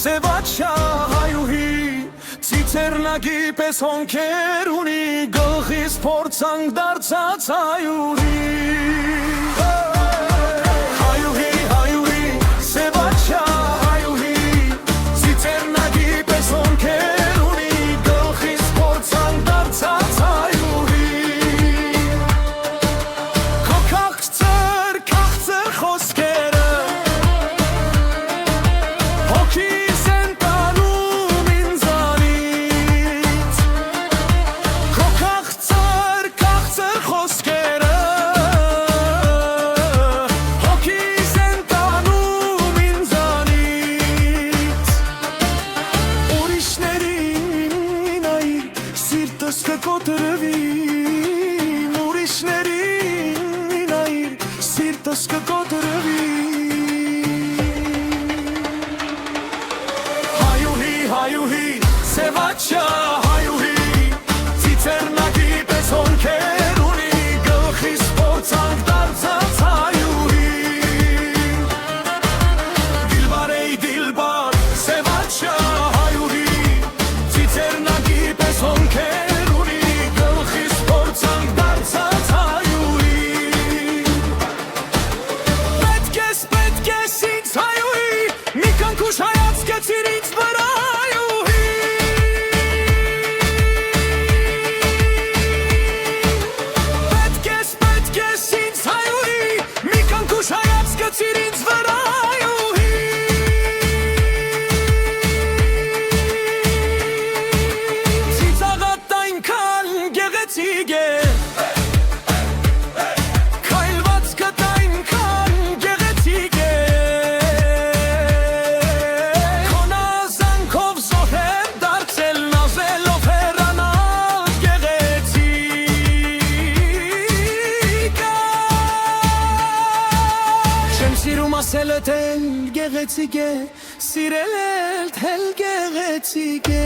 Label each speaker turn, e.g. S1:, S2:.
S1: Սևաչա հայուհի Ծիծեռնագի պես հոնքեր ունի Գլխիս փորձանք դարձած հայուհի Հայուհի, հայուհի, սևաչա հայուհի Ծիծեռնագի պես հոնքեր ունի Գլխիս փորձանք դարձած հայուհի Քո քաղցր խոսքերը Հոգիս են տանում ինձանից Քո քաղցր խոսքերը Հոգիս են տանում ինձանից Ուրիշներին նայիր, սիրտս կկոտրվի Ուրիշներին նայիր, սիրտս կկոտրվի Հայուհի, սևաչա հայուհի Ծիծեռնագի պես հոնքեր ունի Գլխիս փորձանք դարձած հայուհի Դիլբար, դիլբար, սևաչա հայուհի Ծիծեռնագի պես հոնքեր ունի Գլխիս փորձանք դարձած հայուհի Պետք ես ինձ հայուհի Մի կանքուշ հայացք կեցիր ինձ վրա Ծիծաղատ այնքան գեղեցիկ է Քայլվածքդ այնքան գեղեցիկ է Քո նազանքով զոհեր դարձել նազելով հեռանալ գեղեցիկ Չեմ սիրում ասել էլ գեղեցիկ է Սիրել էլ գեղեցիկ է